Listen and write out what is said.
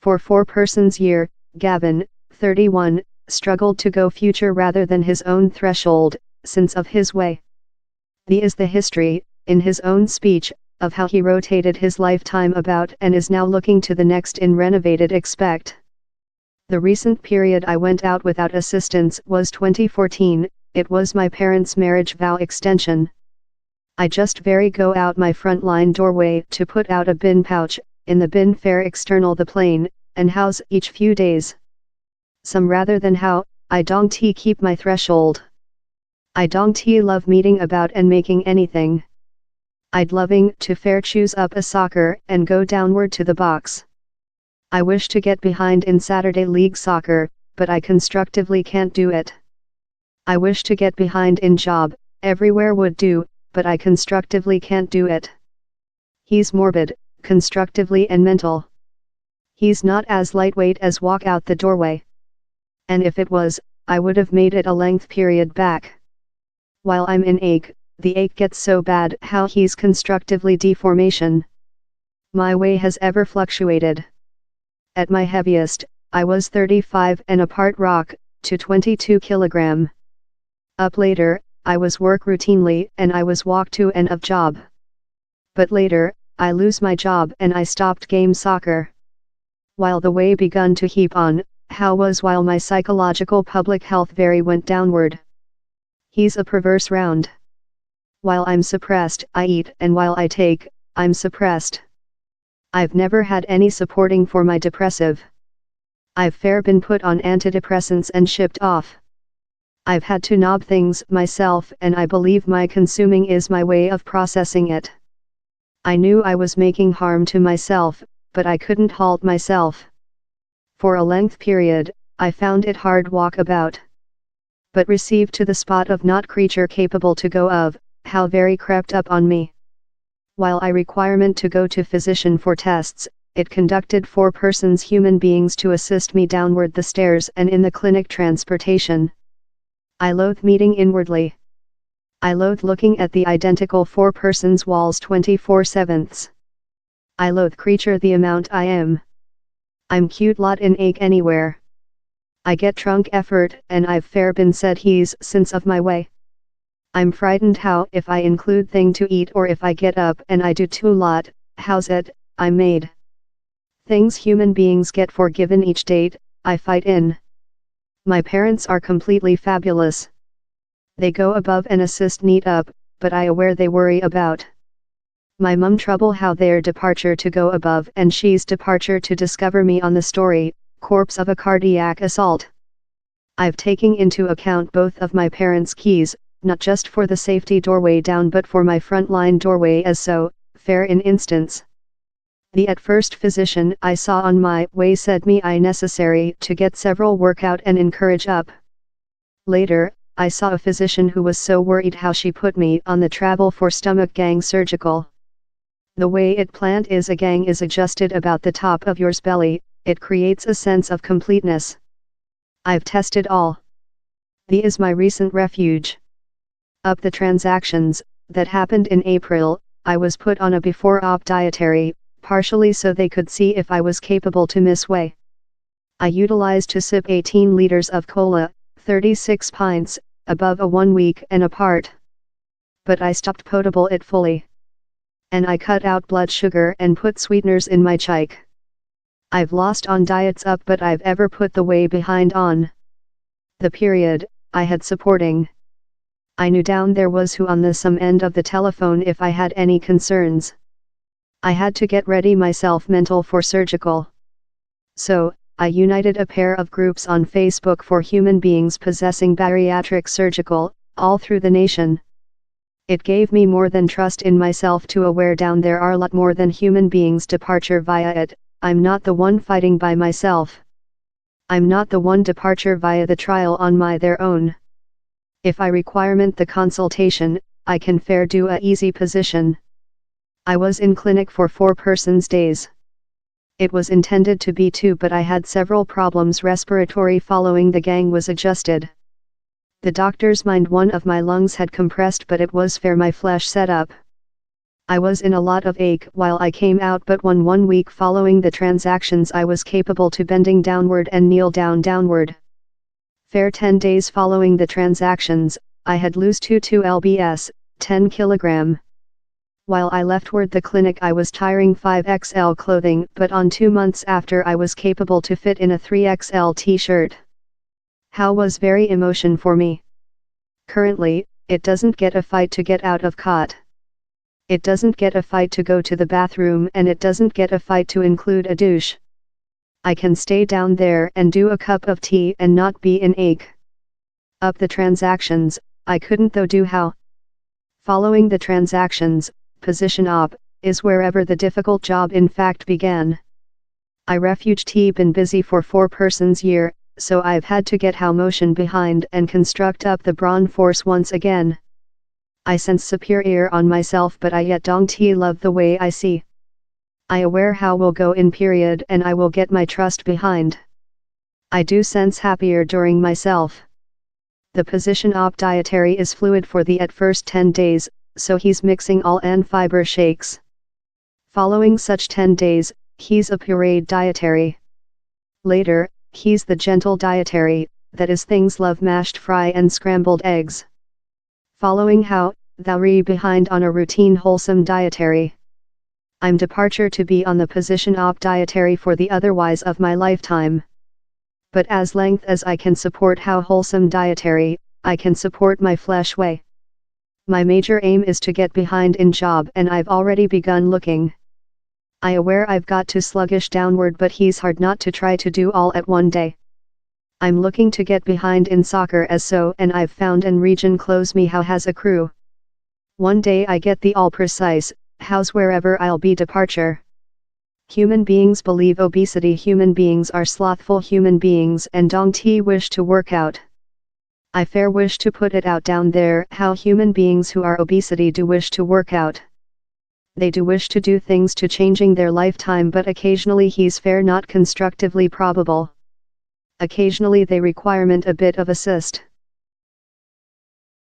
For 4 persons year, Gavin, 31, struggled to go future rather than his own threshold, since of his way. The is the history, in his own speech, of how he rotated his lifetime about and is now looking to the next in renovated expect. The recent period I went out without assistance was 2014, it was my parents' marriage vow extension. I just very go out my front line doorway to put out a bin pouch, in the bin fair external the plane, and house each few days. Some rather than how, I don't keep my threshold. I don't love meeting about and making anything. I'd loving to fair choose up a soccer and go downward to the box. I wish to get behind in Saturday League soccer, but I constructively can't do it. I wish to get behind in job, everywhere would do, but I constructively can't do it. He's morbid, constructively and mental. He's not as lightweight as walk out the doorway. And if it was, I would have made it a length period back. While I'm in ache, the ache gets so bad how he's constructively deformation. My weight has ever fluctuated. At my heaviest, I was 35 and a part rock, to 22 kilogram. Up later, I was work routinely and I was walk to and of job. But later, I lose my job and I stopped game soccer. While the way begun to heap on, how was while my psychological public health very went downward. He's a perverse round. While I'm suppressed, I eat, and while I take, I'm suppressed. I've never had any supporting for my depressive. I've fair been put on antidepressants and shipped off. I've had to knob things myself and I believe my consuming is my way of processing it. I knew I was making harm to myself, but I couldn't halt myself. For a length period, I found it hard walk about. But received to the spot of not creature capable to go of, how very crept up on me. While I requirement to go to physician for tests, it conducted 4 persons human beings to assist me downward the stairs and in the clinic transportation. I loathe meeting inwardly. I loathe looking at the identical 4 persons walls 24/7. I loathe creature the amount I am. I'm cute lot in ache anywhere. I get trunk effort and I've fair been said he's since of my way. I'm frightened how if I include thing to eat or if I get up and I do too lot, how's it, I'm made. Things human beings get for given each date, I fight in. My parents are completely fabulous. They go above and assist neat up, but I aware they worry about. My mum trouble how their departure to go above and she's departure to discover me on the story, corpse of a cardiac assault. I've taken into account both of my parents' keys, not just for the safety doorway down but for my front line doorway as so, fair in instance. The at first physician I saw on my way said me I necessary to get several workout and encourage up. Later, I saw a physician who was so worried how she put me on the travel for stomach gang surgical. The way it planned is a gang is adjusted about the top of yours belly, it creates a sense of completeness. I've tested all. The is my recent refuge. Up the transactions, that happened in April, I was put on a before-op dietary, partially so they could see if I was capable to miss whey. I utilized to sip 18 liters of cola, 36 pints, above a 1 week and apart. But I stopped potable it fully. And I cut out blood sugar and put sweeteners in my chike. I've lost on diets up but I've ever put the way behind on. The period, I had supporting. I knew down there was who on the some end of the telephone if I had any concerns. I had to get ready myself mental for surgical. So, I united a pair of groups on Facebook for human beings possessing bariatric surgical, all through the nation. It gave me more than trust in myself to aware down there are lot more than human beings departure via it, I'm not the one fighting by myself. I'm not the one departure via the trial on my their own. If I requirement the consultation, I can fair do a easy position. I was in clinic for 4 persons days. It was intended to be 2 but I had several problems respiratory following the gang was adjusted. The doctors mind one of my lungs had compressed but it was fair my flesh set up. I was in a lot of ache while I came out, but 1 week following the transactions I was capable to bending downward and kneel downward. Fair 10 days following the transactions, I had lose 2 lbs, 10 kg. While I leftward the clinic I was tiring 5XL clothing, but on 2 months after I was capable to fit in a 3XL t-shirt. How was very emotion for me. Currently, it doesn't get a fight to get out of cot. It doesn't get a fight to go to the bathroom, and it doesn't get a fight to include a douche. I can stay down there and do a cup of tea and not be in ache. Up the transactions, I couldn't though do how. Following the transactions, position op, is wherever the difficult job in fact began. I refuged been busy for 4 persons year, so I've had to get how motion behind and construct up the brawn force once again. I sense superior on myself, but I yet don't love the way I see. I aware how will go in period and I will get my trust behind. I do sense happier during myself. The position op dietary is fluid for the at first 10 days, so he's mixing all and fiber shakes. Following such 10 days, he's a pureed dietary. Later, he's the gentle dietary, that is things love mashed fry and scrambled eggs. Following how, thou re behind on a routine wholesome dietary. I'm departure to be on the position op dietary for the otherwise of my lifetime. But as length as I can support how wholesome dietary, I can support my flesh way. My major aim is to get behind in job, and I've already begun looking. I aware I've got to sluggish downward, but he's hard not to try to do all at one day. I'm looking to get behind in soccer as so, and I've found an region close me how has a crew. One day I get the all precise, how's wherever I'll be departure. Human beings believe obesity, human beings are slothful human beings and don't wish to work out. I fair wish to put it out down there how human beings who are obesity do wish to work out. They do wish to do things to changing their lifetime, but occasionally he's fair not constructively probable. Occasionally they requirement a bit of assist.